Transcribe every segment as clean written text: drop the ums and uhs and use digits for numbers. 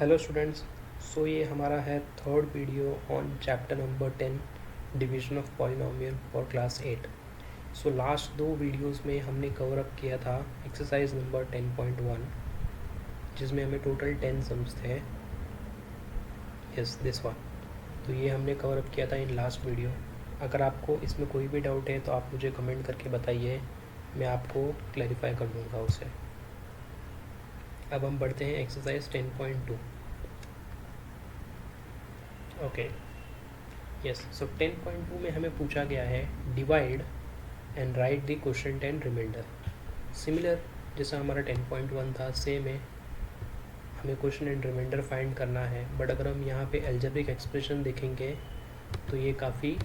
Hello students. ये हमारा है third video on chapter number 10 division of polynomial for class 8। Last दो videos में हमने कवर अप किया था एक्सरसाइज नंबर 10.1, जिसमें हमें टोटल 10 सम्स थे। Yes, this one. तो ये हमने कवर अप किया था इन लास्ट वीडियो। अगर आपको इसमें कोई भी डाउट है तो आप मुझे कमेंट करके बताइए, मैं आपको क्लैरिफाई कर दूँगा उसे। अब हम बढ़ते हैं एक्सरसाइज 10.2। Okay, yes. 10.2 में हमें पूछा गया है divide and write the quotient and remainder. Similar जैसा हमारा 10.1 था, सेम है, हमें क्वोशिएंट एंड रिमाइंडर फाइंड करना है। बट अगर हम यहाँ पे अलजेब्रिक एक्सप्रेशन देखेंगे तो ये काफ़ी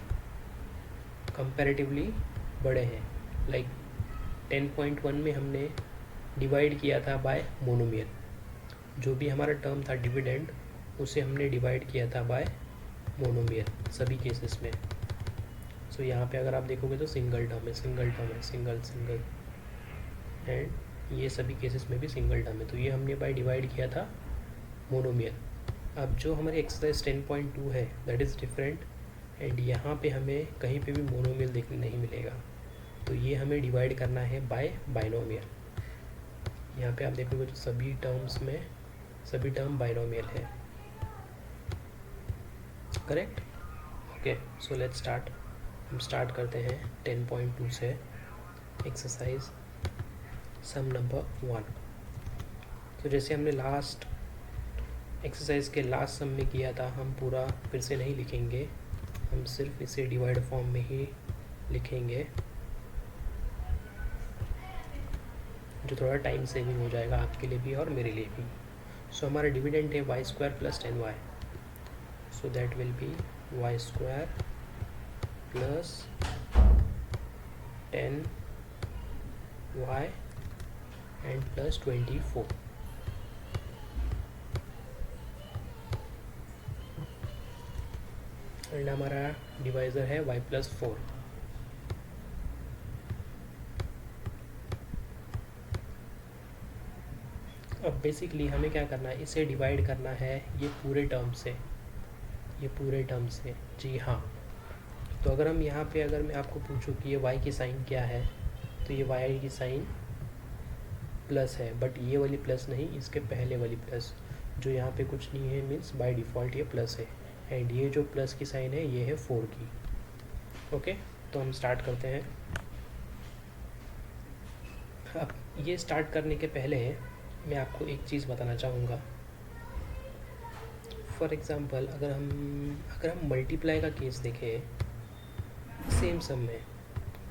कंपैरेटिवली बड़े हैं। लाइक 10.1 में हमने डिवाइड किया था बाय मोनोमियल, जो भी हमारा टर्म था डिविडेंड, उसे हमने डिवाइड किया था बाय मोनोमियल सभी केसेस में। यहाँ पे अगर आप देखोगे तो सिंगल टर्म है, सिंगल एंड ये सभी केसेस में भी सिंगल टर्म है। तो ये हमने बाय डिवाइड किया था मोनोमियल। अब जो हमारी एक्सरसाइज 10.2 है दैट इज़ डिफरेंट, एंड यहाँ पे हमें कहीं पे भी मोनोमियल देखने नहीं मिलेगा। तो ये हमें डिवाइड करना है बाय बाइनोमियल। यहाँ पे आप देखोगे तो सभी टर्म्स में सभी टर्म बाइनोमियल है, correct. Okay, so let's start. हम स्टार्ट करते हैं 10.2 से। Exercise sum number 1। तो जैसे हमने लास्ट एक्सरसाइज के लास्ट सम में किया था, हम पूरा फिर से नहीं लिखेंगे, हम सिर्फ इसे डिवाइड फॉर्म में ही लिखेंगे, जो थोड़ा टाइम सेविंग हो जाएगा आपके लिए भी और मेरे लिए भी। हमारा डिविडेंड है y² + 10y। That will be y² + 10y and + 24। And हमारा डिवाइज़र है y+4। अब बेसिकली हमें क्या करना है, इसे डिवाइड करना है ये पूरे टर्म से, जी हाँ। तो अगर हम यहाँ पे अगर मैं आपको पूछूं कि ये y की साइन क्या है, तो ये y की साइन प्लस है, बट ये वाली प्लस नहीं, इसके पहले वाली प्लस जो यहाँ पे कुछ नहीं है, मीन्स बाय डिफ़ॉल्ट ये प्लस है। एंड ये जो प्लस की साइन है ये है 4 की। ओके, तो हम स्टार्ट करते हैं। अब ये स्टार्ट करने के पहले मैं आपको एक चीज़ बताना चाहूँगा। फॉर एग्ज़ाम्पल अगर हम मल्टीप्लाई का केस देखें सेम सम में,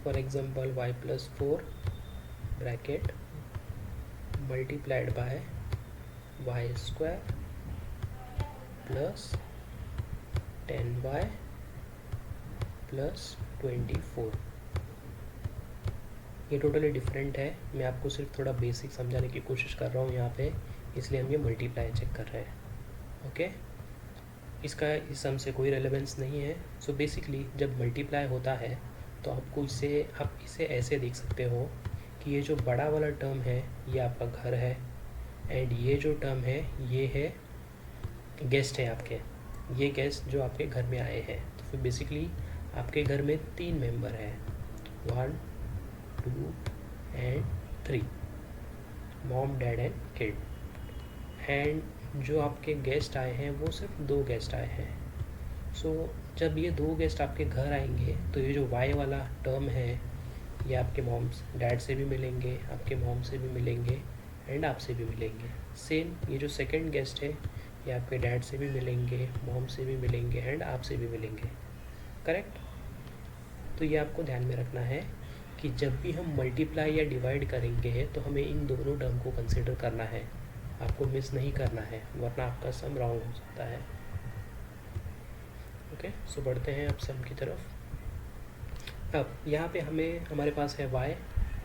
for example y+4 bracket multiplied by y² + 10y + 24। ये टोटली डिफरेंट है। मैं आपको सिर्फ थोड़ा बेसिक समझाने की कोशिश कर रहा हूँ यहाँ पे, इसलिए हम ये मल्टीप्लाई चेक कर रहे हैं। ओके, इसका इस सम से कोई रेलेवेंस नहीं है। बेसिकली जब मल्टीप्लाई होता है तो आप इसे ऐसे देख सकते हो कि ये जो बड़ा वाला टर्म है ये आपका घर है, एंड ये जो टर्म है ये है गेस्ट है आपके, ये गेस्ट जो आपके घर में आए हैं। तो फिर बेसिकली आपके घर में 3 मेंबर हैं, 1 2 and 3, mom dad and kid. And जो आपके गेस्ट आए हैं वो सिर्फ 2 गेस्ट आए हैं। जब ये 2 गेस्ट आपके घर आएंगे तो ये जो y वाला टर्म है ये आपके मॉम्स डैड से भी मिलेंगे, आपके मॉम से भी मिलेंगे एंड आपसे भी मिलेंगे। सेम ये जो सेकंड गेस्ट है ये आपके डैड से भी मिलेंगे, मॉम से भी मिलेंगे एंड आपसे भी मिलेंगे, करेक्ट। तो ये आपको ध्यान में रखना है कि जब भी हम मल्टीप्लाई या डिवाइड करेंगे तो हमें इन दोनों टर्म को कंसिडर करना है, आपको मिस नहीं करना है, वरना आपका सम रॉन्ग हो सकता है। ओके, बढ़ते हैं अब सम की तरफ। अब यहाँ पे हमारे पास है y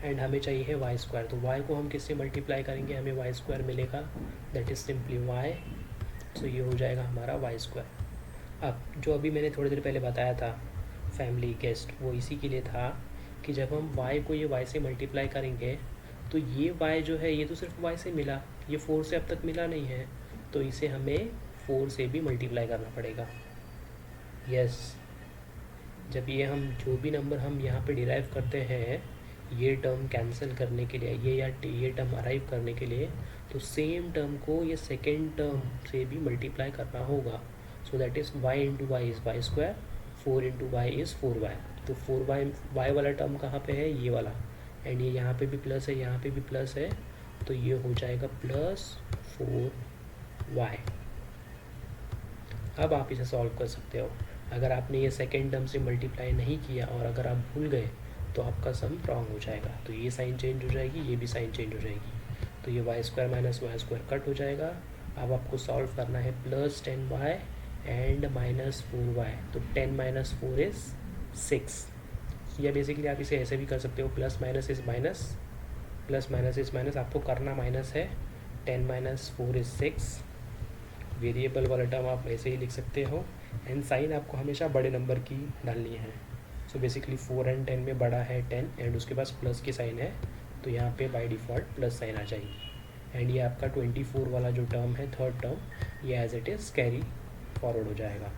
एंड हमें चाहिए है y²। तो y को हम किससे मल्टीप्लाई करेंगे, हमें y² मिलेगा, दैट इज़ सिंपली y। ये हो जाएगा हमारा y²। अब जो अभी मैंने थोड़ी देर पहले बताया था फैमिली गेस्ट, वो इसी के लिए था कि जब हम y को ये y से मल्टीप्लाई करेंगे तो ये y जो है ये तो सिर्फ y से मिला, ये 4 से अब तक मिला नहीं है। तो इसे हमें 4 से भी मल्टीप्लाई करना पड़ेगा। यस, जब ये हम जो भी नंबर हम यहाँ पे डिराइव करते हैं ये टर्म कैंसिल करने के लिए, ये टर्म अराइव करने के लिए, तो सेम टर्म को ये सेकेंड टर्म से भी मल्टीप्लाई करना होगा। So that is y into Y is Y square, 4 into Y is 4y। तो 4y वाला टर्म कहाँ पे है, ये वाला, एंड ये यहाँ पे भी प्लस है, यहाँ पे भी प्लस है, तो ये हो जाएगा +4y। अब आप इसे सॉल्व कर सकते हो। अगर आपने ये सेकेंड टर्म से मल्टीप्लाई नहीं किया और अगर आप भूल गए तो आपका सम रॉन्ग हो जाएगा। तो ये साइन चेंज हो जाएगी, ये भी साइन चेंज हो जाएगी, तो ये Y square minus Y square cut हो जाएगा। अब आपको सॉल्व करना है +10y एंड -4y, तो 10 - 4 इज़ 6। या बेसिकली आप इसे ऐसे भी कर सकते हो, plus minus is minus, plus minus is minus, आपको करना माइनस है। 10 - 4 इज़ 6। वेरिएबल वाला टर्म आप ऐसे ही लिख सकते हो, एंड साइन आपको हमेशा बड़े नंबर की डालनी है। सो बेसिकली 4 एंड 10 में बड़ा है 10 एंड उसके पास प्लस की साइन है, तो यहाँ पे बाय डिफ़ॉल्ट प्लस साइन आ जाएगी। एंड ये आपका 24 वाला जो टर्म है, थर्ड टर्म, ये as it is carry forward हो जाएगा।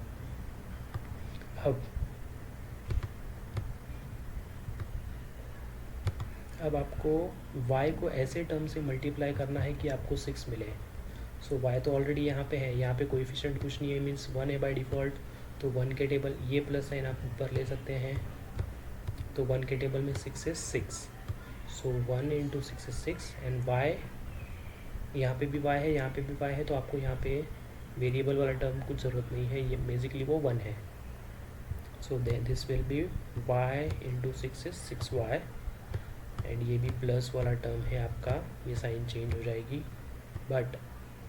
अब आपको y को ऐसे टर्म से मल्टीप्लाई करना है कि आपको 6 मिले। सो y तो ऑलरेडी यहाँ पे है, यहाँ पे कोएफिशिएंट कुछ नहीं है, मीन्स 1 है बाय डिफ़ॉल्ट, तो 1 के टेबल ये प्लस साइन आप ऊपर ले सकते हैं, तो 1 के टेबल में 6 is 6, so 1 × 6 is 6, and y यहाँ पे भी y है, यहाँ पे भी y है, तो आपको यहाँ पे वेरिएबल वाला टर्म कुछ ज़रूरत नहीं है, ये बेसिकली वो 1 है। So this will be y × 6 is 6y, and ये भी प्लस वाला टर्म है आपका, ये साइन चेंज हो जाएगी। बट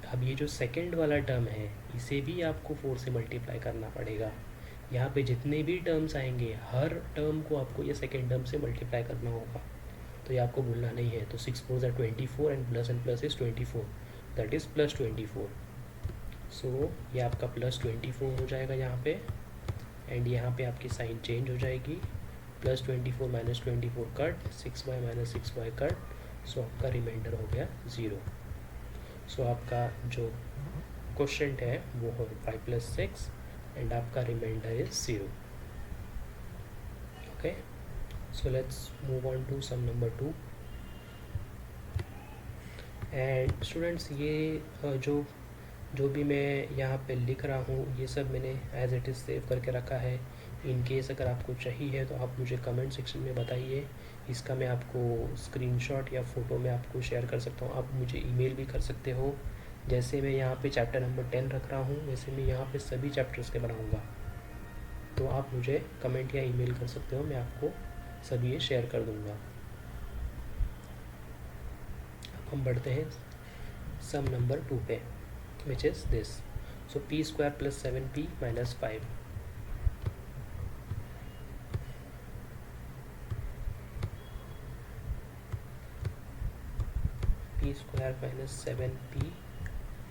अब ये जो सेकंड वाला टर्म है इसे भी आपको 4 से मल्टीप्लाई करना पड़ेगा। यहाँ पे जितने भी टर्म्स आएंगे हर टर्म को आपको ये सेकंड टर्म से मल्टीप्लाई करना होगा, तो ये आपको भूलना नहीं है। तो 6 4 = 24 and plus is 24, that is +24। सो ये आपका +24 हो जाएगा यहाँ पे, एंड यहाँ पे आपकी साइन चेंज हो जाएगी, +24 - 24 कट, 6y - 6y कट, सो आपका रिमाइंडर हो गया 0। सो आपका जो क्वेश्चन है वो है 5 + 6 एंड आपका remainder is 0। Okay, so let's move on to sum number 2। And students, ये जो भी मैं यहाँ पे लिख रहा हूँ ये सब मैंने एज इट इज़ सेव करके रखा है। इन केस अगर आपको चाहिए तो आप मुझे कमेंट सेक्शन में बताइए, इसका मैं आपको स्क्रीनशॉट या फ़ोटो में आपको शेयर कर सकता हूँ। आप मुझे ईमेल भी कर सकते हो, जैसे मैं यहाँ पे चैप्टर नंबर 10 रख रहा हूँ वैसे मैं यहाँ पे सभी चैप्टर्स के बनाऊँगा, तो आप मुझे कमेंट या ईमेल कर सकते हो, मैं आपको सभी ये शेयर कर दूँगा। अब हम बढ़ते हैं सम नंबर 2 पे, विच is this. So p² + 7p - 5, p² - 7p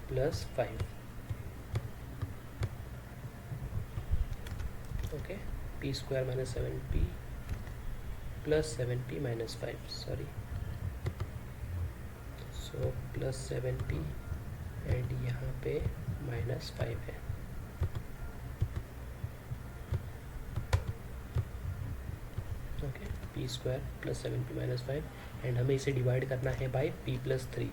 + 5, okay, p² - 7p + 7p - 5, sorry, so +7p and यहाँ पे -5 है। ओके, p² + 7p - 5, एंड हमें इसे डिवाइड करना है बाय p + 3।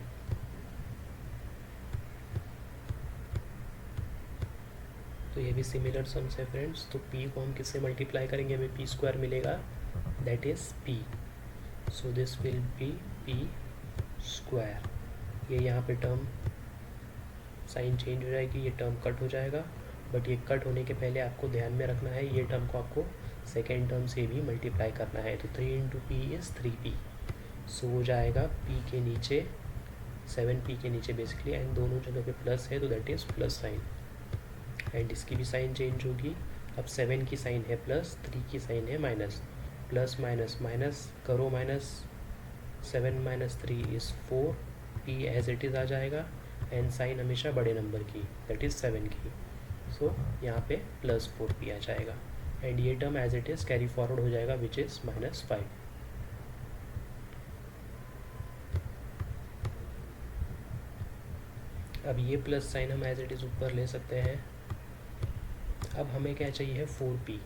तो ये भी सिमिलर सम्स है फ्रेंड्स। तो p को हम किससे मल्टीप्लाई करेंगे, हमें p² मिलेगा, that is p, so this will be p²। ये यहाँ पे टर्म साइन चेंज हो जाएगी, ये टर्म कट हो जाएगा, बट ये कट होने के पहले आपको ध्यान में रखना है ये टर्म को आपको सेकेंड टर्म से भी मल्टीप्लाई करना है। तो 3 × p इज़ 3p, सो हो जाएगा p के नीचे 7p के नीचे बेसिकली, एंड दोनों जगह पे प्लस है तो that is plus sign, and इसकी भी साइन चेंज होगी। अब 7 की साइन है प्लस, 3 की साइन है माइनस, प्लस माइनस माइनस करो, -7 - 3 is 4, p as it is आ जाएगा, एंड साइन हमेशा बड़े नंबर की, दैट इज़ 7 की, सो यहाँ पे +4p आ जाएगा, एंड ये term as it is carry forward हो जाएगा, विच इज़ -5। अब ये प्लस साइन हम एज इट इज़ ऊपर ले सकते हैं। अब हमें क्या चाहिए है 4p,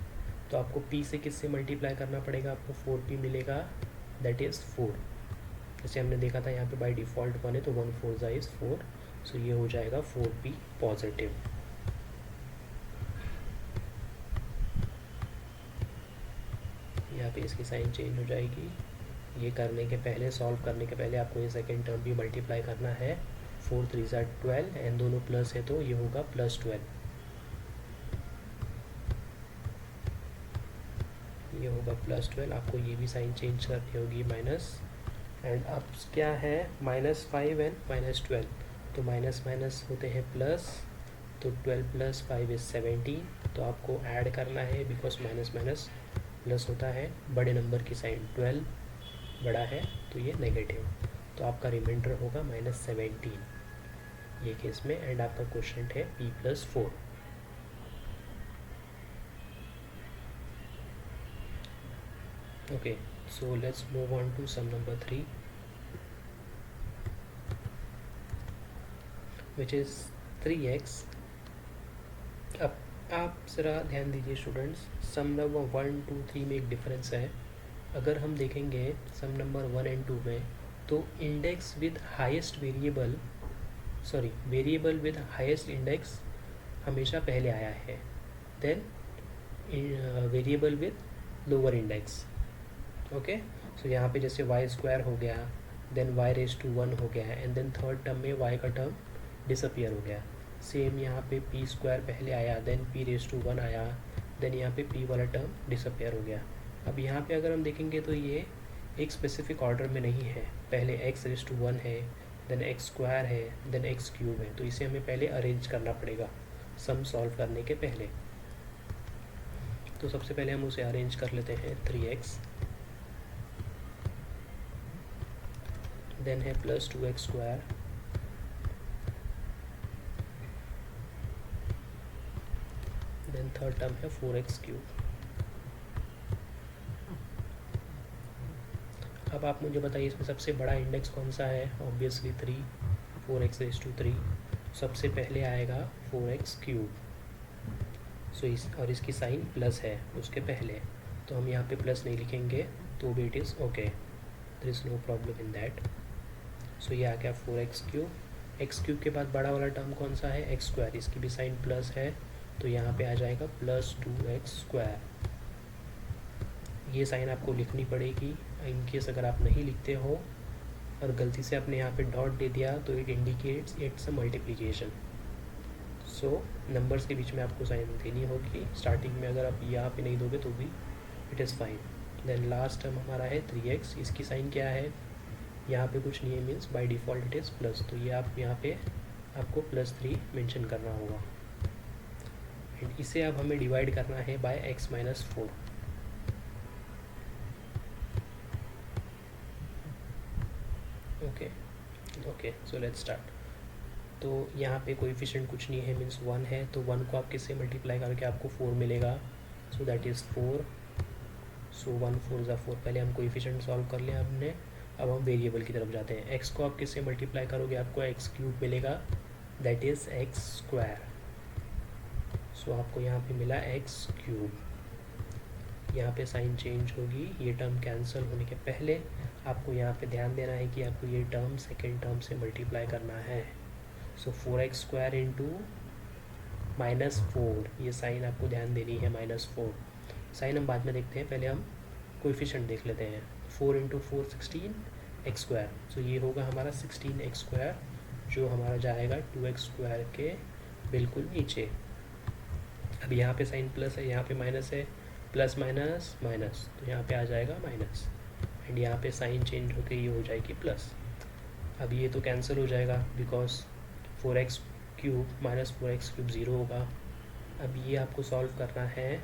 तो आपको p से किससे मल्टीप्लाई करना पड़ेगा, आपको 4p मिलेगा, दैट इज़ 4। जैसे हमने देखा था यहाँ पे बाय डिफ़ॉल्ट 1 है तो 1 4 ज़ा इज़ 4, सो ये हो जाएगा 4p पॉजिटिव। यहाँ पे इसकी साइन चेंज हो जाएगी। ये करने के पहले, सॉल्व करने के पहले आपको ये सेकेंड टर्म भी मल्टीप्लाई करना है। 4 3 ज़ा 12 एंड दोनों प्लस है तो ये होगा +12, ये होगा +12। आपको ये भी साइन चेंज करनी होगी माइनस, एंड अब क्या है -5 एंड -12, तो माइनस माइनस होते हैं प्लस, तो 12 + 5 इज़ 17, तो आपको ऐड करना है बिकॉज माइनस माइनस प्लस होता है। बड़े नंबर की साइन 12 बड़ा है तो ये नेगेटिव, तो आपका रिमाइंडर होगा -17 ये केस में, एंड आपका क्वेश्चन है p + 4। Okay, so let's move on to sum number 3, which is 3x। अब आप ज़रा ध्यान दीजिए स्टूडेंट्स, सम नंबर 1 2 3 में एक डिफरेंस है। अगर हम देखेंगे सम नंबर 1 एंड 2 में, तो index with highest variable, sorry variable with highest index हमेशा पहले आया है, then variable with lower index. Okay, so यहाँ पे जैसे y² हो गया, देन y⁻1 हो गया, एंड देन थर्ड टर्म में y का टर्म डिसअपियर हो गया। सेम यहाँ पे p² पहले आया, देन p⁻1 आया, देन यहाँ पे p वाला टर्म डिसअपियर हो गया। अब यहाँ पे अगर हम देखेंगे तो ये एक स्पेसिफिक ऑर्डर में नहीं है, पहले x⁻1 है, देन x² है, देन x³ है, तो इसे हमें पहले अरेंज करना पड़ेगा सम सॉल्व करने के पहले। तो सबसे पहले हम उसे अरेंज कर लेते हैं, 3x, देन है +2x², देन थर्ड टर्म है 4x³। अब आप मुझे बताइए इसमें सबसे बड़ा इंडेक्स कौन सा है, ऑब्वियसली 3, 4x⁻3, सबसे पहले आएगा 4x³। सो और इसकी साइन प्लस है उसके पहले, तो हम यहाँ पे प्लस नहीं लिखेंगे, तो भी it is okay, there is no problem in that. So ये आ गया 4x³। x³ के बाद बड़ा वाला टर्म कौन सा है, x², इसकी भी साइन प्लस है, तो यहाँ पे आ जाएगा +2x²। ये साइन आपको लिखनी पड़ेगी, इन केस अगर आप नहीं लिखते हो और गलती से आपने यहाँ पे डॉट दे दिया तो it indicates it's a multiplication. So numbers के बीच में आपको साइन देनी होगी स्टार्टिंग में, अगर आप यहाँ पे नहीं दोगे तो भी it is fine. Then last term हमारा है 3x, इसकी साइन क्या है, यहाँ पे कुछ नहीं है, means by default it is plus, तो ये आप यहाँ पे आपको +3 मेंशन करना होगा, एंड इसे अब हमें डिवाइड करना है by x-4। Okay, so let's start. तो यहाँ पे कोएफिशिएंट कुछ नहीं है, मीन्स 1 है, तो 1 को आप किससे मल्टीप्लाई करके आपको 4 मिलेगा, सो दैट इज़ 4। सो 1 4 ज़ा 4, पहले हम कोएफिशिएंट सॉल्व कर लिया हमने, अब हम वेरिएबल की तरफ जाते हैं। x को आप किससे मल्टीप्लाई करोगे, आपको x³ मिलेगा, दैट इज़ x²। सो आपको यहाँ पे मिला x³। यहाँ पे साइन चेंज होगी, ये टर्म कैंसिल होने के पहले आपको यहाँ पे ध्यान देना है कि आपको ये टर्म सेकेंड टर्म से मल्टीप्लाई करना है। सो 4x² इंटू -4, ये साइन आपको ध्यान देनी है, -4। साइन हम बाद में देखते हैं, पहले हम कोएफिशिएंट देख लेते हैं। 4 × 4 16x², सो ये होगा हमारा 16x², जो हमारा जाएगा 2x² के बिल्कुल नीचे। अब यहाँ पे साइन प्लस है, यहाँ पे माइनस है, प्लस माइनस माइनस, तो यहाँ पे आ जाएगा माइनस, एंड यहाँ पे साइन चेंज होकर ये हो जाएगी प्लस। अब ये तो कैंसिल हो जाएगा बिकॉज 4x³ - 4x³ 0 होगा। अब ये आपको सॉल्व करना है,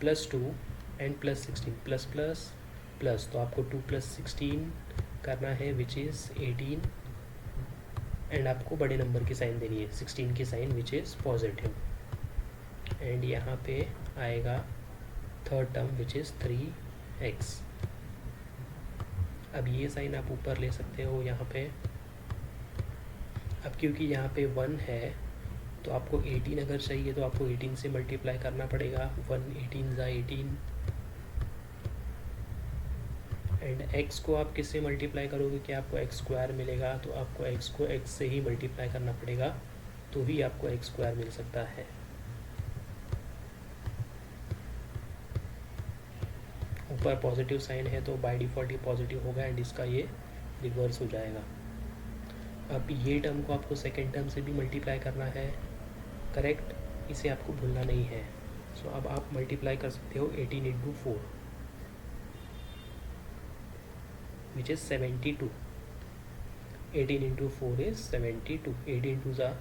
+2 एंड +16, प्लस प्लस प्लस, तो आपको 2 + 16 करना है विच इज़ 18, एंड आपको बड़े नंबर की साइन देनी है, 16 की sign which is positive, and यहाँ पे आएगा third term which is 3x। अब ये साइन आप ऊपर ले सकते हो यहाँ पे। अब क्योंकि यहाँ पे 1 है तो आपको 18 अगर चाहिए तो आपको 18 से मल्टीप्लाई करना पड़ेगा। 1 18 ज़ा 18। एंड x को आप किससे मल्टीप्लाई करोगे कि आपको एक्स स्क्वायर मिलेगा, तो आपको x को x से ही मल्टीप्लाई करना पड़ेगा, तो ही आपको एक्स स्क्वायर मिल सकता है। ऊपर पॉजिटिव साइन है तो बाय डिफ़ॉल्ट ये पॉजिटिव होगा एंड इसका ये रिवर्स हो जाएगा। अब ये टर्म को आपको सेकेंड टर्म से भी मल्टीप्लाई करना है, करेक्ट, इसे आपको भूलना नहीं है। सो अब आप मल्टीप्लाई कर सकते हो 18 into 4 which is 72। 18 into 4 is 72। 18 टू ज़ा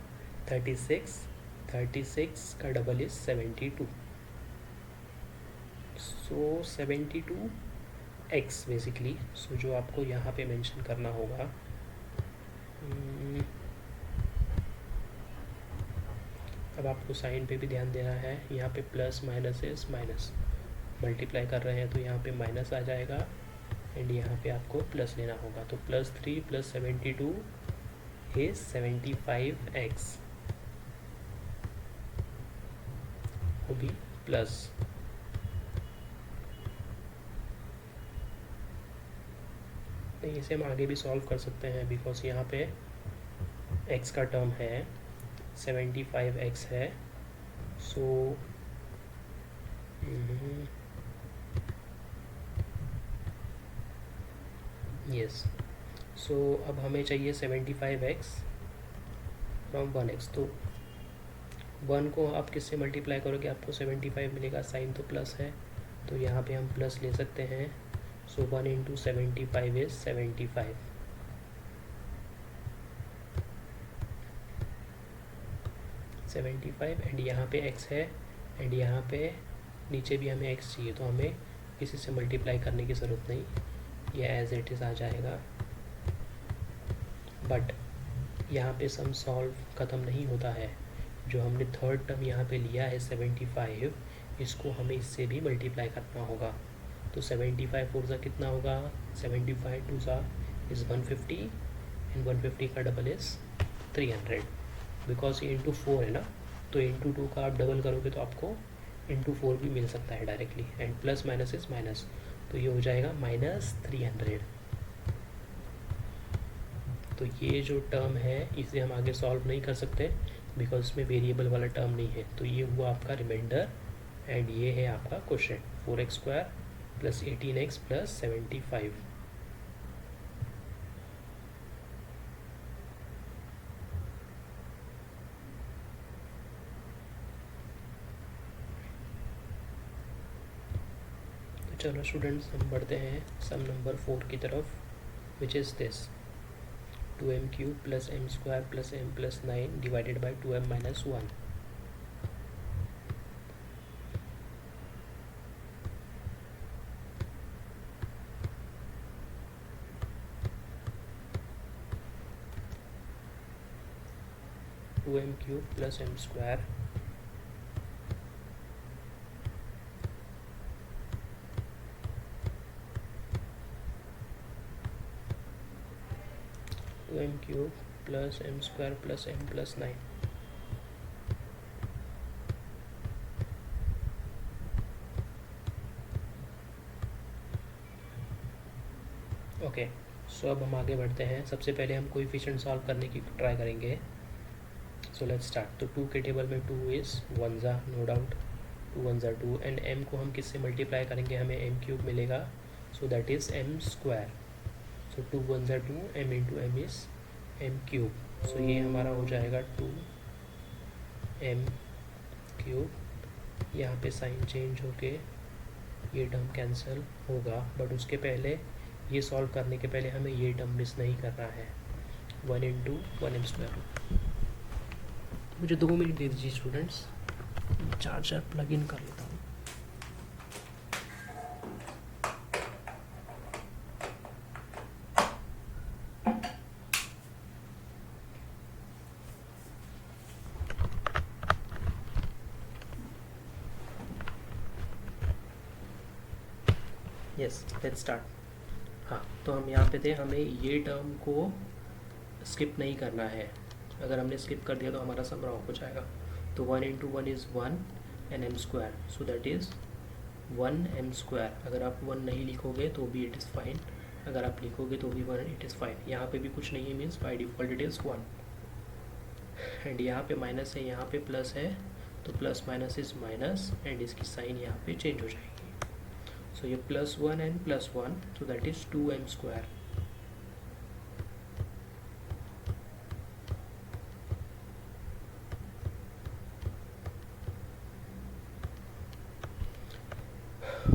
36, 36 का double is 72। So 72 X basically. So जो आपको यहाँ पे मेंशन करना होगा, अब आपको साइन पे भी ध्यान देना है। यहाँ पे plus minus is minus, multiply कर रहे हैं तो यहाँ पे माइनस आ जाएगा एंड यहाँ पे आपको प्लस लेना होगा। तो +3 + 72 इज 75x, वो भी प्लस। इसे हम आगे भी सॉल्व कर सकते हैं बिकॉज यहाँ पे x का टर्म है 75x है। सो यस, सो अब हमें चाहिए 75x फ्रॉम 1x। तो 1 को आप किससे मल्टीप्लाई करोगे, आपको 75 मिलेगा, साइन तो प्लस है तो यहाँ पे हम प्लस ले सकते हैं। सो 1 इंटू 75 इज 75। एंड यहाँ पे x है एंड यहाँ पे नीचे भी हमें x चाहिए, तो हमें किसी से मल्टीप्लाई करने की ज़रूरत नहीं, यह एज इट इज़ आ जाएगा। बट यहाँ पे सम सॉल्व ख़त्म नहीं होता है। जो हमने थर्ड टर्म यहाँ पे लिया है 75, इसको हमें इससे भी मल्टीप्लाई करना होगा। तो 75 4 ज़ा कितना होगा, 75 2 ज़ा इज़ 150 एंड 150 का डबल इज़ 300। बिकॉज ये इंटू 4 है ना, तो इंटू 2 का आप डबल करोगे तो आपको इंटू 4 भी मिल सकता है directly. And plus minus is minus, तो ये हो जाएगा -300। तो ये जो टर्म है इसे हम आगे सॉल्व नहीं कर सकते बिकॉज इसमें वेरिएबल वाला टर्म नहीं है। तो ये हुआ आपका रिमाइंडर एंड ये है आपका क्वेश्चन 4x² + 18x + 75। चलो स्टूडेंट्स, हम बढ़ते हैं सम नंबर 4 की तरफ, which is this 2m³ + m² + m + 9 divided by 2m - 1। Two m³ + m² m³ + m² + m + 9। Okay, सो अब हम आगे बढ़ते हैं। सबसे पहले हम कोएफिशिएंट सॉल्व करने की ट्राई करेंगे। सो लेट्स स्टार्ट। तो 2 के टेबल में 2 इज़ 1 ज़ा, नो डाउट 2 1 ज़ा 2 एंड m को हम किससे मल्टीप्लाई करेंगे, हमें m³ मिलेगा, सो दैट इज़ m²। सो 2 1 ज़ा 2, m into m is m³। सो ये हमारा हो जाएगा 2m³। यहाँ पे साइन चेंज होके ये टर्म कैंसिल होगा, बट उसके पहले ये सॉल्व करने के पहले हमें ये टर्म मिस नहीं करना है, 1 इंटू 1m²। मुझे 2 मिनट दे दीजिए स्टूडेंट्स, चार्जर प्लग इन कर लेता हूँ। Yes, let's start. हाँ, तो हम यहाँ पे थे, हमें ये टर्म को स्किप नहीं करना है। अगर हमने स्किप कर दिया तो हमारा सम रॉन्ग हो जाएगा। तो 1 into 1 is 1 and M square, so that is 1 M square. अगर आप 1 नहीं लिखोगे तो भी इट इज़ फाइन, अगर आप लिखोगे तो भी 1 इट इज़ फाइन। यहाँ पे भी कुछ नहीं है, means by default it is 1। And यहाँ पे माइनस है, यहाँ पे प्लस है, तो plus minus is minus and इसकी साइन यहाँ पे चेंज हो जाएगी। सो ये +1 and +1, so that is 2m square.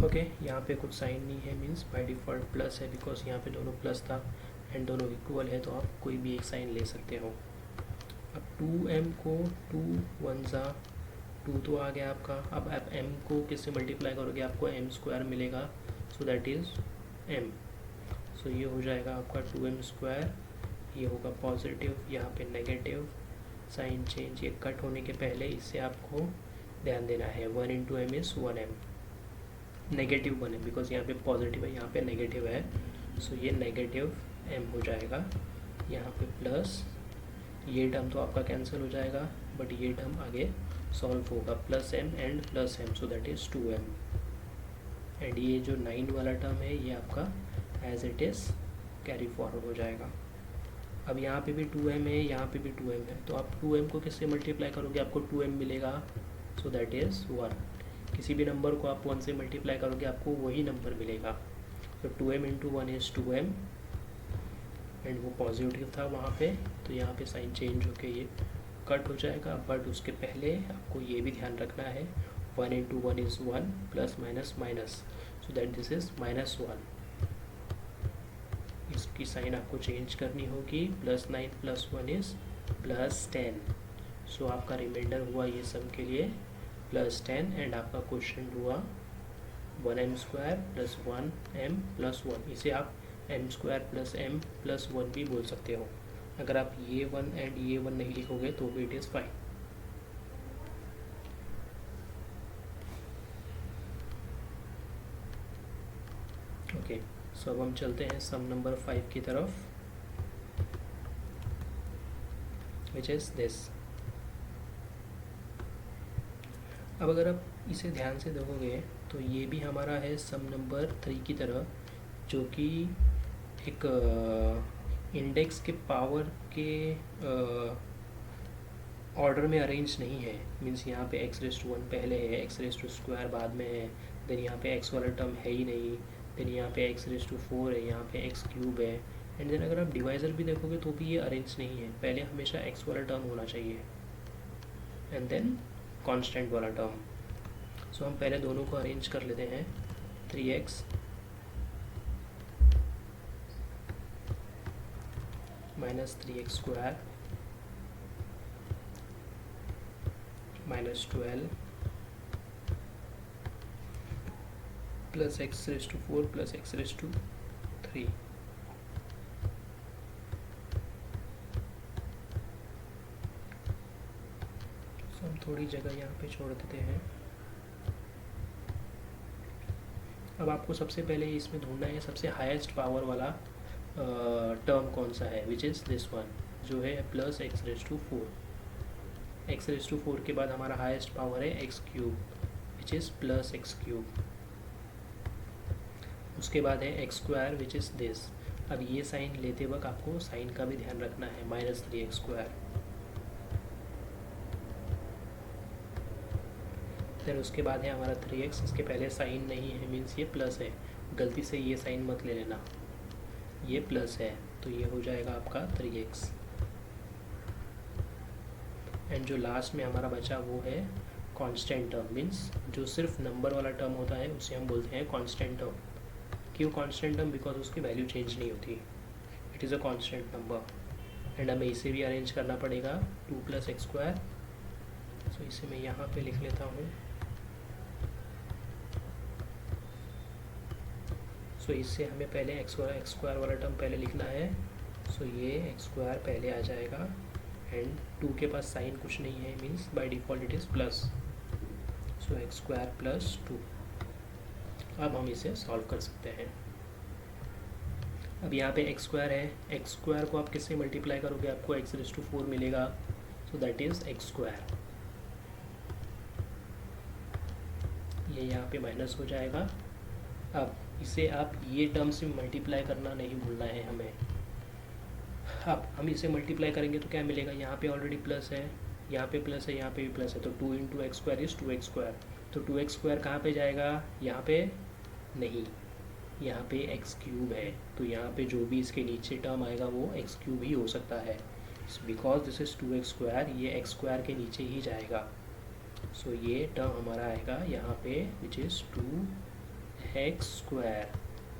Okay, यहाँ पे कुछ साइन नहीं है, मीन्स बाय डिफ़ॉल्ट प्लस है, बिकॉज यहाँ पे दोनों प्लस था एंड दोनों इक्वल है, तो आप कोई भी एक साइन ले सकते हो। अब 2m को 2 1 ज़ा 2 तो आ गया आपका। अब आप m को किससे मल्टीप्लाई करोगे, आपको m स्क्वायर मिलेगा, सो दैट इज़ m। सो ये हो जाएगा आपका 2m स्क्वायर, ये होगा पॉजिटिव, यहाँ पे नेगेटिव, साइन चेंज। ये कट होने के पहले इससे आपको ध्यान देना है, 1 into M is 1m, negative 1 है बिकॉज यहाँ पे पॉजिटिव है, यहाँ पे नेगेटिव है, सो ये नेगेटिव m हो जाएगा। यहाँ पे प्लस, ये टर्म तो आपका कैंसिल हो जाएगा, बट ये टर्म आगे सॉल्व होगा, +m and +m, so that is 2m। And ये जो 9 वाला टर्म है ये आपका as it is carry forward हो जाएगा। अब यहाँ पे भी 2m है, यहाँ पे भी 2m है, तो आप 2m को किससे मल्टीप्लाई करोगे, आपको 2m मिलेगा, सो दैट इज़ 1। किसी भी नंबर को आप 1 से मल्टीप्लाई करोगे आपको वही नंबर मिलेगा। तो 2m into 1 is 2m and वो पॉजिटिव था वहाँ पे, तो यहाँ पे साइन चेंज होके ये कट हो जाएगा। बट उसके पहले आपको ये भी ध्यान रखना है, 1 into 1 is 1, plus minus minus, so that this is -1। इसकी साइन आपको चेंज करनी होगी, +9 + 1 इज़ +10। सो आपका रिमाइंडर हुआ ये सम के लिए +10 एंड आपका क्वेश्चन हुआ 1m स्क्वायर + 1m + 1। इसे आप m स्क्वायर + m + 1 भी बोल सकते हो। अगर आप ये 1 एंड ये 1 नहीं लिखोगे तो भी इट इज़ फाइन। ओके, सो अब हम चलते हैं सम नंबर 5 की तरफ, विच इज़ दिस। अब अगर आप इसे ध्यान से देखोगे तो ये भी हमारा है सम नंबर 3 की तरह, जो कि एक इंडेक्स के पावर के ऑर्डर में अरेंज नहीं है। मीन्स यहाँ पे x⁻1 पहले है, x⁻² बाद में है, देन यहाँ पे x वाला टर्म है ही नहीं, देन यहाँ पे x⁻4 है, यहाँ पे x³ है, एंड देन अगर आप डिवाइज़र भी देखोगे तो भी ये अरेंज नहीं है। पहले हमेशा x वाला टर्म होना चाहिए एंड देन कांस्टेंट वाला टर्म। सो हम पहले दोनों को अरेंज कर लेते हैं। 3x minus 3x² -12 plus x⁻4 plus x⁻3। सो हम थोड़ी जगह यहाँ पे छोड़ देते हैं। अब आपको सबसे पहले इसमें ढूंढना है सबसे हाईएस्ट पावर वाला टर्म कौन सा है, विच इज़ दिस वन, जो है प्लस x⁻4। x⁻4 के बाद हमारा हाईएस्ट पावर है x³ which is plus x³। उसके बाद है x² विच इज़ दिस। अब ये साइन लेते वक्त आपको साइन का भी ध्यान रखना है, -3x²। फिर उसके बाद है हमारा 3x, इसके पहले साइन नहीं है, मीन्स ये प्लस है, गलती से ये साइन मत ले लेना, ये प्लस है, तो ये हो जाएगा आपका 3x। एंड जो लास्ट में हमारा बचा वो है कांस्टेंट टर्म, मीन्स जो सिर्फ नंबर वाला टर्म होता है उसे हम बोलते हैं कांस्टेंट टर्म। क्यों कांस्टेंट टर्म? बिकॉज उसकी वैल्यू चेंज नहीं होती, it is a constant number. And हमें इसे भी अरेंज करना पड़ेगा, 2 + x²। सो इसे मैं यहाँ पे लिख लेता हूँ। सो इससे हमें पहले x² वाला टर्म पहले लिखना है। सो ये x² पहले आ जाएगा एंड 2 के पास साइन कुछ नहीं है, means by default it is plus. So x² + 2। अब हम इसे सॉल्व कर सकते हैं। अब यहाँ पे एक्स स्क्वायर है, एक्स स्क्वायर को आप किससे मल्टीप्लाई करोगे, आपको एक्स रेज़ टू 4 मिलेगा, so that is x square. ये यहाँ पे माइनस हो जाएगा। अब इसे आप ये टर्म से मल्टीप्लाई करना नहीं भूलना है हमें। अब हम इसे मल्टीप्लाई करेंगे तो क्या मिलेगा, यहाँ पे ऑलरेडी प्लस है, यहाँ पे प्लस है, यहाँ पे भी प्लस है, तो 2 into x square is 2x square. तो 2x स्क्वायर कहाँ पे जाएगा, यहाँ पे नहीं, यहाँ पे एक्स क्यूब है, तो यहाँ पे जो भी इसके नीचे टर्म आएगा वो एक्स क्यूब ही हो सकता है, because this is 2x square, ये एक्स स्क्वायर के नीचे ही जाएगा। सो ये टर्म हमारा आएगा यहाँ पे विच इज़ 2x स्क्वायर।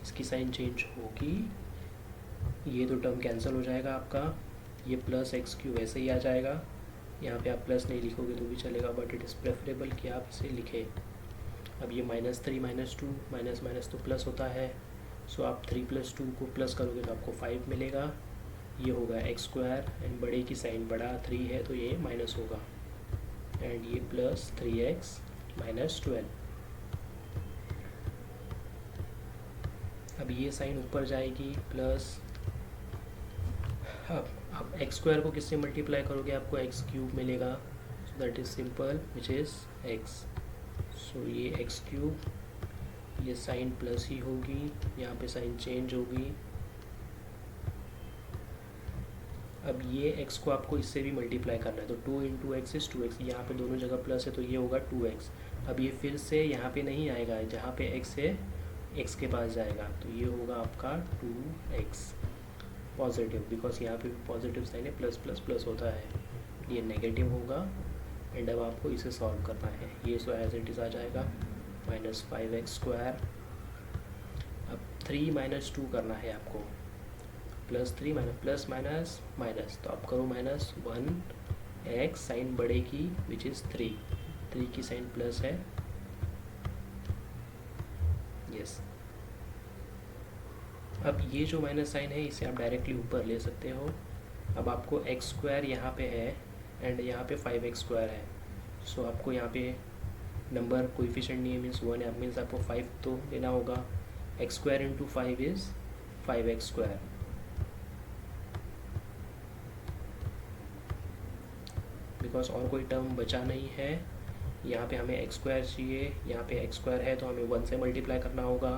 इसकी साइन चेंज होगी, ये तो टर्म कैंसिल हो जाएगा आपका, ये प्लस एक्स क्यूब ऐसे ही आ जाएगा। यहाँ पे आप प्लस नहीं लिखोगे तो भी चलेगा, बट इट इज़ प्रेफरेबल कि आप इसे लिखें। अब ये -3 -2 माइनस माइनस तो प्लस होता है, सो आप 3 + 2 को प्लस करोगे तो आपको 5 मिलेगा। ये होगा एक्स स्क्वायर, एंड बड़े की साइन बड़ा 3 है तो ये माइनस होगा, एंड ये प्लस 3x - 12। अब ये साइन ऊपर जाएगी प्लस, अब एक्स स्क्वायर को किससे मल्टीप्लाई करोगे, आपको एक्स क्यूब मिलेगा, so that is simple which is X. So ये एक्स क्यूब, ये साइन प्लस ही होगी, यहाँ पे साइन चेंज होगी। अब ये x को आपको इससे भी मल्टीप्लाई करना है, तो 2 इंटू एक्स इज़ 2x, यहाँ पे दोनों जगह प्लस है तो ये होगा 2x। अब ये फिर से यहाँ पे नहीं आएगा, जहाँ पे x है x के पास जाएगा, तो ये होगा आपका 2x पॉजिटिव, बिकॉज यहाँ पे भी पॉजिटिव साइन है, प्लस प्लस प्लस होता है, ये नेगेटिव होगा। एंड अब आपको इसे सॉल्व करना है, ये सो एज इट इज़ आ जाएगा -5x स्क्वायर। अब 3 - 2 करना है आपको, +3 प्लस माइनस माइनस, तो आप करो -1x, साइन बढ़ेगी विच इज़ 3 की साइन प्लस है, यस। अब ये जो माइनस साइन है इसे आप डायरेक्टली ऊपर ले सकते हो। अब आपको एक्स स्क्वायर यहाँ पे है एंड यहाँ पे 5x स्क्वायर है, सो आपको यहाँ पे नंबर कोएफिशिएंट नहीं है, मीन्स 1 है, मीन्स आपको 5 तो लेना होगा। X square into 5 is 5x square. Because और कोई टर्म बचा नहीं है, यहाँ पे हमें एक्स स्क्वायर चाहिए, यहाँ पे एक्स स्क्वायर है तो हमें 1 से मल्टीप्लाई करना होगा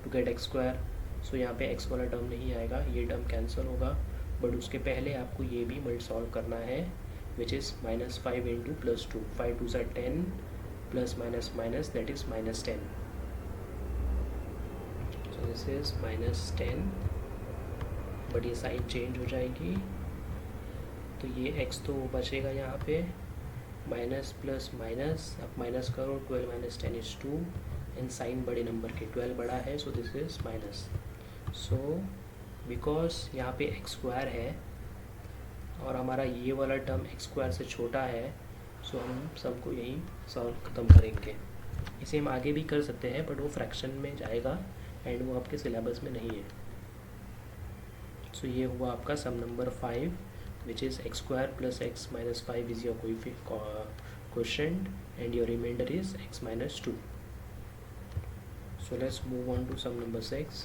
टू गेट एक्स स्क्वायर। सो यहाँ पे एक्स वाला टर्म नहीं आएगा, ये टर्म कैंसिल होगा, बट उसके पहले आपको ये भी मल्ट सॉल्व करना है विच is -5 into +2, 5 2 = 10, plus minus minus that is -10, so this is -10, but ये साइन चेंज हो जाएगी, तो ये x तो बचेगा यहाँ पे, माइनस प्लस माइनस, अब माइनस करो, 12 - 10 इज़ 2, एंड साइन बड़े नंबर के 12 बड़ा है, so this is minus. So because यहाँ पे एक्स स्क्वायर है और हमारा ये वाला टर्म एक्स स्क्वायर से छोटा है, सो हम सबको यहीं सॉल्व ख़त्म करेंगे। इसे हम आगे भी कर सकते हैं बट वो फ्रैक्शन में जाएगा एंड वो आपके सिलेबस में नहीं है। सो ये हुआ आपका सम number 5 which is x square plus x minus 5 is your quotient and your remainder is x minus 2. So let's move on to sum number 6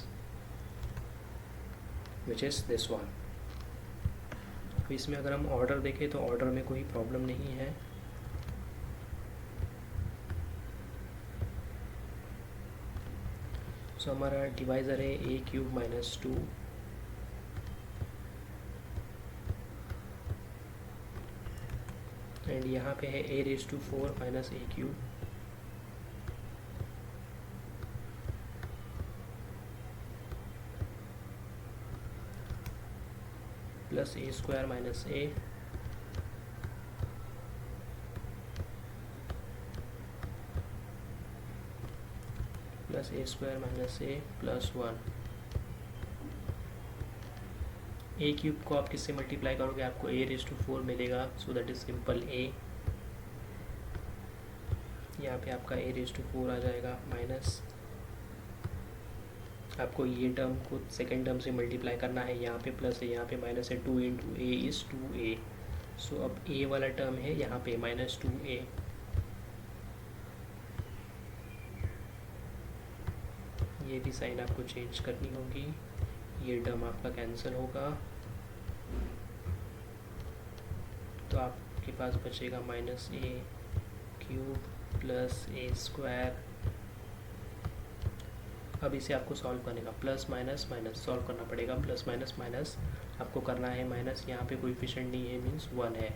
which is this one. तो इसमें अगर हम ऑर्डर देखें तो ऑर्डर में कोई प्रॉब्लम नहीं है। सो हमारा डिवाइज़र है a³ - 2, एंड यहाँ पे है a⁴ - a³ plus a² - a plus a² - a plus 1। a³ को आप किससे मल्टीप्लाई करोगे, आपको a⁴ मिलेगा, so that is simple a, यहाँ पे आपका a⁴ आ जाएगा, माइनस आपको ये टर्म को सेकेंड टर्म से मल्टीप्लाई करना है, यहाँ पे प्लस है, यहाँ पे माइनस है, 2 इंटू a इज़ 2a। सो अब a वाला टर्म है यहाँ पे -2a, ये भी साइन आपको चेंज करनी होगी, ये टर्म आपका कैंसिल होगा, तो आपके पास बचेगा माइनस ए क्यूब प्लस ए स्क्वायर। अब इसे आपको सॉल्व करने का प्लस माइनस माइनस सॉल्व करना पड़ेगा। प्लस माइनस माइनस आपको करना है माइनस, यहाँ पे कोएफिशिएंट नहीं है मीन्स 1 है,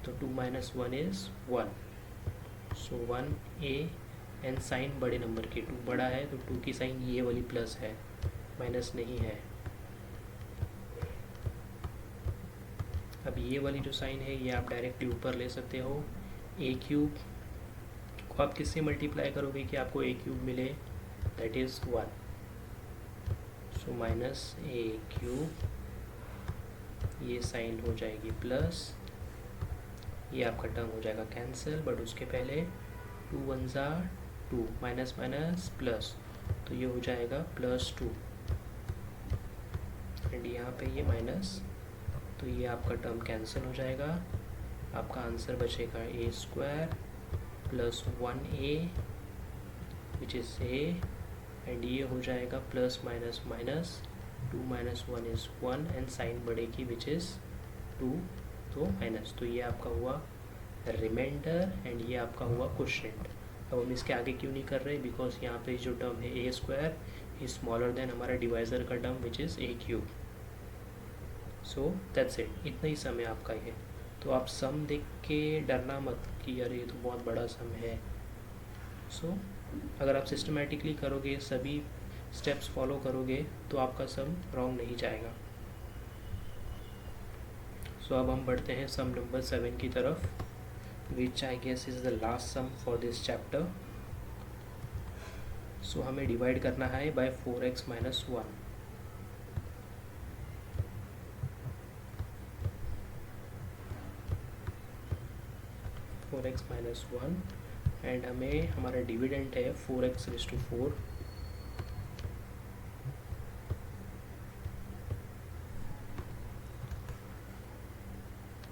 तो 2 minus 1 is 1, so 1 A and sign बड़े नंबर की 2 बड़ा है तो 2 की साइन ये वाली प्लस है, माइनस नहीं है। अब ये वाली जो साइन है ये आप डायरेक्टली ऊपर ले सकते हो। ए क्यूब को आप किससे मल्टीप्लाई करोगे कि आपको ए क्यूब मिले, that is 1, so minus A cube, ये साइन हो जाएगी प्लस, ये आपका टर्म हो जाएगा कैंसिल, बट उसके पहले 2 1 ज़ा 2, माइनस माइनस प्लस, तो ये हो जाएगा प्लस 2 एंड यहाँ पे ये माइनस, तो ये आपका टर्म कैंसिल हो जाएगा। आपका आंसर बचेगा A square plus 1a which is A, and ये हो जाएगा plus minus minus 2 minus 1 is 1 and sign बढ़ेगी विच इज़ 2, तो माइनस, तो ये आपका हुआ रिमाइंडर एंड ये आपका हुआ क्वोशिएंट। अब हम इसके आगे क्यों नहीं कर रहे, बिकॉज यहाँ पे जो टर्म है ए स्क्वायर इज स्मॉलर देन हमारा डिवाइज़र का term which is A cube. So that's it, इतना ही सम है आपका ये। तो आप सम देख के डरना मत कि यार ये तो बहुत बड़ा सम है। सो अगर आप सिस्टमेटिकली करोगे, सभी स्टेप्स फॉलो करोगे, तो आपका सम रॉन्ग नहीं जाएगा। सो अब हम बढ़ते हैं सम नंबर 7 की तरफ, which I guess is the last sum for this chapter. So हमें डिवाइड करना है by 4x minus 1। x minus 1 and हमें हमारा डिविडेंट है 4x raise to 4,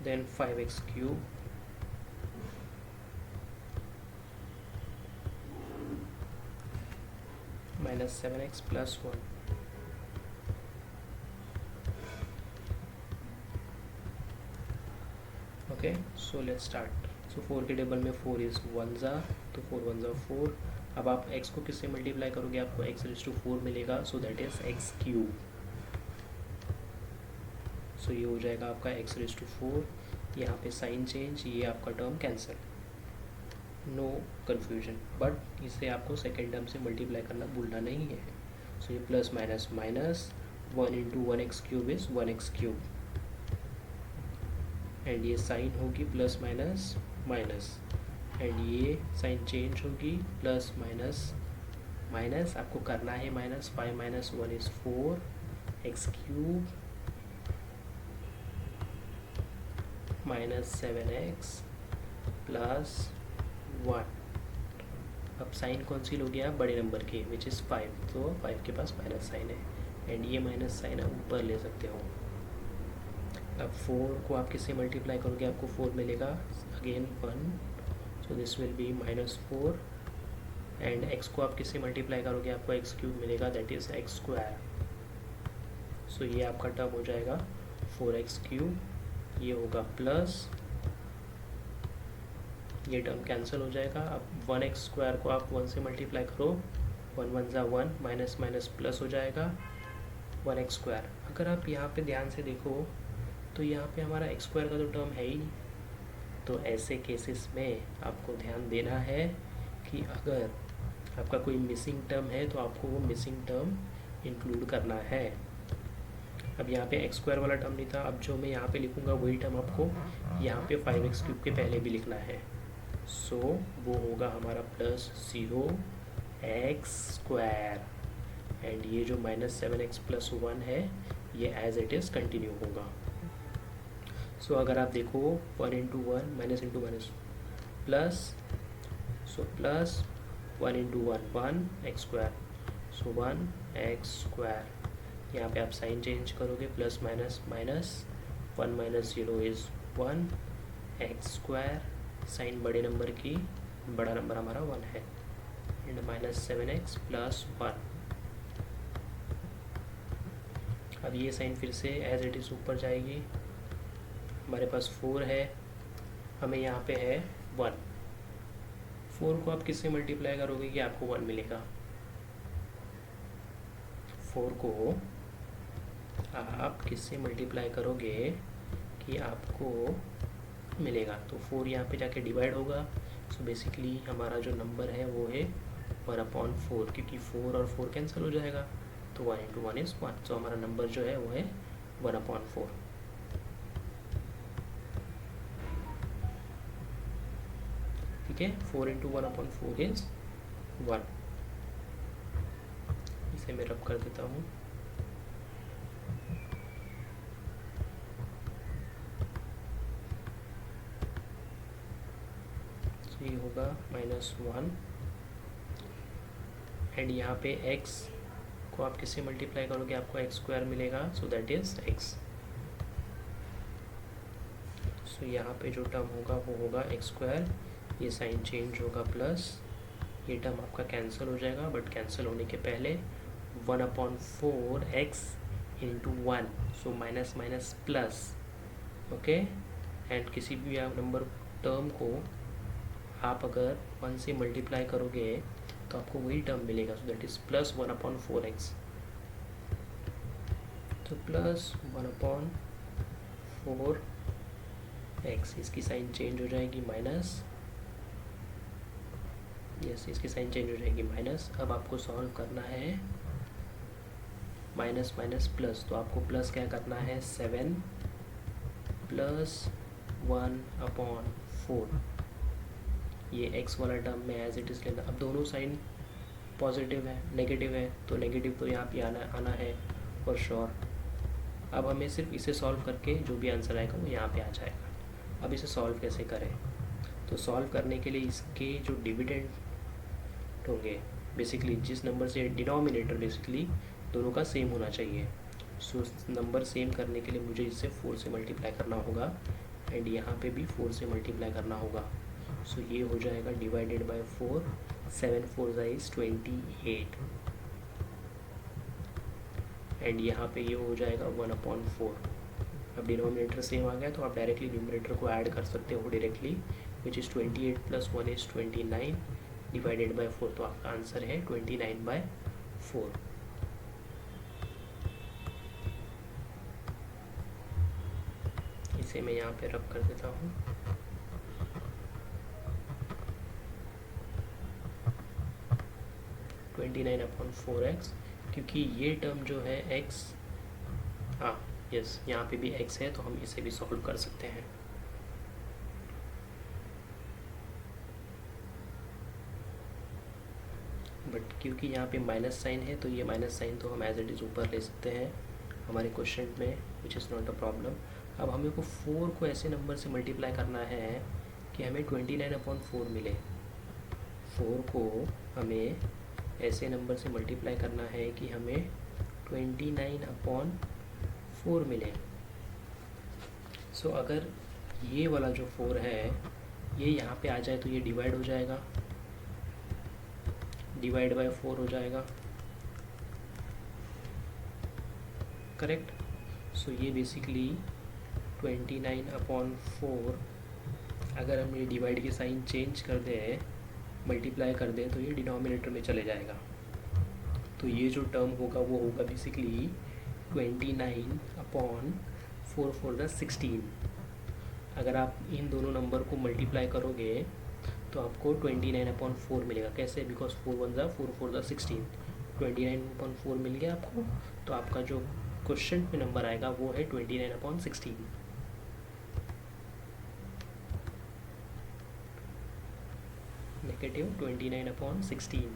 then 5x cube minus 7x plus 1। Okay, so let's start. So 4 के table में 4 is 1 ज़ा, तो 4 1 ज़ा 4। अब आप x को किससे मल्टीप्लाई करोगे, आपको x रेज़ टू 4 मिलेगा, so that is x cube. So ये हो जाएगा आपका x रेज़ टू 4, यहाँ पे साइन चेंज, ये आपका term cancel, no confusion, but इसे आपको सेकेंड टर्म से मल्टीप्लाई करना भूलना नहीं है। सो ये plus minus minus 1 into 1x cube is 1x cube, and ये साइन होगी प्लस माइनस माइनस, एंड ये साइन चेंज होगी प्लस माइनस माइनस, आपको करना है minus, 5 minus 1 is 4 x cube minus 7x plus 1। अब साइन कौन सी लोगे आप, बड़े नंबर की विच इज़ 5, तो 5 के पास माइनस साइन है, एंड ये माइनस साइन आप ऊपर ले सकते हो। अब 4 को आप किससे मल्टीप्लाई करोगे, आपको 4 मिलेगा again 1, so this will be minus 4, and x को आप किससे मल्टीप्लाई करोगे, आपको x क्यूब मिलेगा, दैट इज़ x स्क्वायर। सो ये आपका टर्म हो जाएगा 4x क्यूब, ये होगा प्लस, ये टर्म कैंसिल हो जाएगा। अब 1x स्क्वायर को आप 1 से मल्टीप्लाई करो, 1 1 ज़ा 1, माइनस माइनस प्लस हो जाएगा 1x स्क्वायर। अगर आप यहाँ पे ध्यान से देखो तो यहाँ पे हमारा x स्क्वायर का तो टर्म है ही नहीं, तो ऐसे केसेस में आपको ध्यान देना है कि अगर आपका कोई मिसिंग टर्म है तो आपको वो मिसिंग टर्म इंक्लूड करना है। अब यहाँ पे x स्क्वायर वाला टर्म नहीं था, अब जो मैं यहाँ पे लिखूँगा वही टर्म आपको यहाँ पे 5x क्यूब के पहले भी लिखना है। सो वो होगा हमारा प्लस 0x स्क्वायर, एंड ये जो माइनस 7x प्लस 1 है ये एज इट इज़ कंटिन्यू होगा। सो अगर आप देखो 1 into 1 minus into minus plus, so plus 1 into 1 1 x square, so 1x square. यहाँ पे आप साइन चेंज करोगे, plus minus minus 1 minus 0 is 1 x square, sign बड़े नंबर की, बड़ा नंबर हमारा 1 है, एंड माइनस 7x प्लस 1। अब ये साइन फिर से एज इट इज़ ऊपर जाएगी। हमारे पास 4 है, हमें यहाँ पे है 1। 4 को आप किससे मल्टीप्लाई करोगे कि आपको 1 मिलेगा? 4 को आप किससे मल्टीप्लाई करोगे कि आपको मिलेगा? तो 4 यहाँ पे जाके डिवाइड होगा। सो बेसिकली हमारा जो नंबर है वो है 1/4, क्योंकि 4 और 4 कैंसिल हो जाएगा, तो 1 × 1 = 1। सो हमारा नंबर जो है वो है 1/4। ठीक है, 4 × 1/4 इज 1। इसे मैं रब कर देता हूँ। तो ये होगा -1, एंड यहाँ पे x को आप किससे मल्टीप्लाई करोगे? आपको x² मिलेगा, सो दैट इज x। सो यहाँ पे जो टर्म होगा वो होगा x², ये साइन चेंज होगा प्लस, ये टर्म आपका कैंसिल हो जाएगा, बट कैंसिल होने के पहले 1/4x × 1, so minus minus plus. Okay, and किसी भी आप नंबर टर्म को आप अगर 1 से मल्टीप्लाई करोगे तो आपको वही टर्म मिलेगा, so that is plus 1/4x। तो प्लस 1/4x, इसकी साइन चेंज हो जाएगी माइनस, यस इसकी साइन चेंज हो जाएगी माइनस। अब आपको सॉल्व करना है माइनस माइनस प्लस, तो आपको प्लस क्या करना है? 7 + 1/4, ये x वाला टर्म में एज इट इज़ लेना। अब दोनों साइन पॉजिटिव है, नेगेटिव है, तो नेगेटिव तो यहाँ पे आना है फॉर श्योर। अब हमें सिर्फ इसे सॉल्व करके जो भी आंसर आएगा वो यहाँ पे आ जाएगा। अब इसे सॉल्व कैसे करें? तो सॉल्व करने के लिए इसके जो डिविडेंड होंगे, बेसिकली जिस नंबर से डिनोमिनेटर बेसिकली दोनों का सेम होना चाहिए। सो नंबर सेम करने के लिए मुझे इससे 4 से मल्टीप्लाई करना होगा, एंड यहाँ पे भी 4 से मल्टीप्लाई करना होगा। सो ये हो जाएगा डिवाइडेड बाय 4, 7 × 4 = 28, एंड यहाँ पे ये हो जाएगा 1/4। अब डिनोमिनेटर सेम आ गया तो आप डायरेक्टली न्यूमरेटर को ऐड कर सकते हो directly, which is 28 + 1 = 29 divided by 4, तो आपका आंसर है 29/4। इसे मैं यहाँ पे रब कर देता हूँ। (29/4x), क्योंकि ये टर्म जो है x, हाँ यस यहाँ पे भी x है, तो हम इसे भी सॉल्व कर सकते हैं। बट क्योंकि यहाँ पे माइनस साइन है, तो ये माइनस साइन तो हम एज इट इज़ ऊपर ले सकते हैं हमारे क्वेश्चन में, which is not a problem. अब हमें को 4 को ऐसे नंबर से मल्टीप्लाई करना है कि हमें 29/4 मिले। 4 को हमें ऐसे नंबर से मल्टीप्लाई करना है कि हमें 29/4 मिले। सो अगर ये वाला जो 4 है ये यहाँ पे आ जाए तो ये डिवाइड हो जाएगा, डिवाइड बाय 4 हो जाएगा, करेक्ट। सो ये बेसिकली 29/4, अगर हम ये डिवाइड के साइन चेंज कर दें, मल्टीप्लाई कर दें, तो ये डिनोमिनेटर में चले जाएगा। तो ये जो टर्म होगा वो होगा बेसिकली 29/4 for the 16। अगर आप इन दोनों नंबर को मल्टीप्लाई करोगे तो आपको 29/4 मिलेगा। कैसे? बिकॉज 4 × 1 = 4 4 = 16, 29/4 मिल गया आपको। तो आपका जो क्वेश्चन में नंबर आएगा वो है 29/16। -29/16।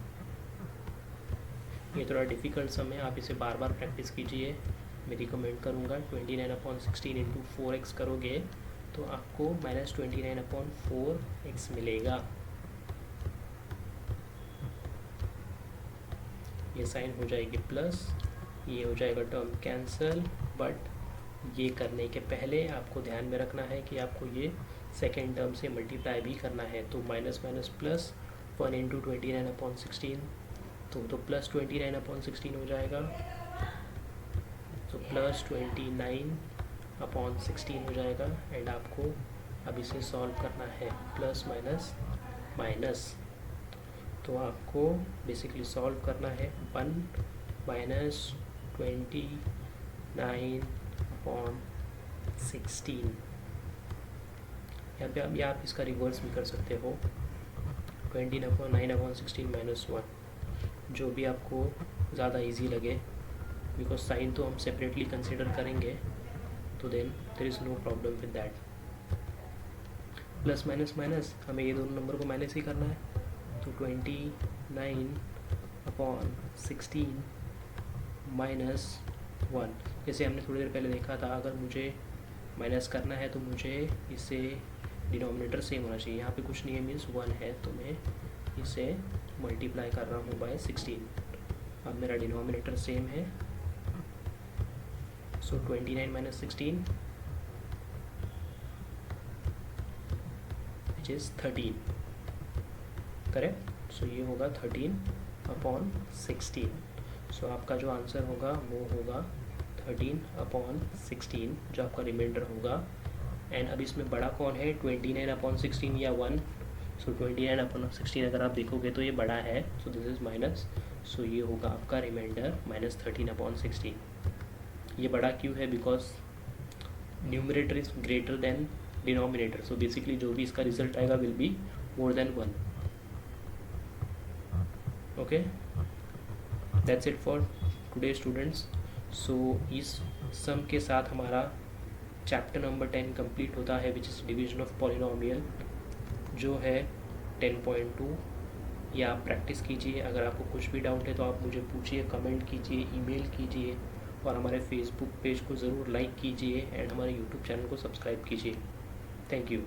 ये थोड़ा डिफ़िकल्ट सम है, आप इसे बार बार प्रैक्टिस कीजिए, मैं रिकमेंड करूँगा। 29/16 × 4x करोगे तो आपको -29/4x मिलेगा। ये साइन हो जाएगी प्लस, ये हो जाएगा टर्म कैंसल, बट ये करने के पहले आपको ध्यान में रखना है कि आपको ये सेकेंड टर्म से मल्टीप्लाई भी करना है। तो माइनस माइनस प्लस 1 × 29/16, तो प्लस 29/16 हो जाएगा। तो +29/16 हो जाएगा। एंड आपको अब इसे सॉल्व करना है, प्लस माइनस माइनस, तो आपको बेसिकली सॉल्व करना है 1 - 29/16। यहाँ पे आप इसका रिवर्स भी कर सकते हो, 29/16 - 1, जो भी आपको ज़्यादा इजी लगे, बिकॉज साइन तो हम सेपरेटली कंसिडर करेंगे, तो then there is no problem with that. Plus minus minus, हमें ये दोनों नंबर को माइनस ही करना है, तो 29/16 - 1। जैसे हमने थोड़ी देर पहले देखा था, अगर मुझे माइनस करना है तो मुझे इसे डिनोमिनेटर सेम होना चाहिए। यहाँ पे कुछ नहीं है, मीन्स 1 है, तो मैं इसे मल्टीप्लाई कर रहा हूँ बाय 16। अब मेरा डिनोमिनेटर सेम है, सो 29 - 16 विच इज़ 13, करेक्ट। सो ये होगा 13/16। सो आपका जो आंसर होगा वो होगा 13/16, जो आपका रिमाइंडर होगा। एंड अब इसमें बड़ा कौन है, 29/16 या 1? सो 29/16 अगर आप देखोगे तो ये बड़ा है, so this is minus, so ये होगा आपका रिमाइंडर -13/16। ये बड़ा क्यों है, because numerator is greater than denominator, so basically जो भी इसका रिजल्ट आएगा विल बी मोर देन 1। ओके, that's it for today students. So इस सम के साथ हमारा चैप्टर नंबर 10 कंप्लीट होता है, which is division of polynomial, जो है 10.2। ये आप प्रैक्टिस कीजिए। अगर आपको कुछ भी डाउट है तो आप मुझे पूछिए, कमेंट कीजिए, ईमेल कीजिए, और हमारे फेसबुक पेज को ज़रूर लाइक कीजिए एंड हमारे यूट्यूब चैनल को सब्सक्राइब कीजिए। Thank you.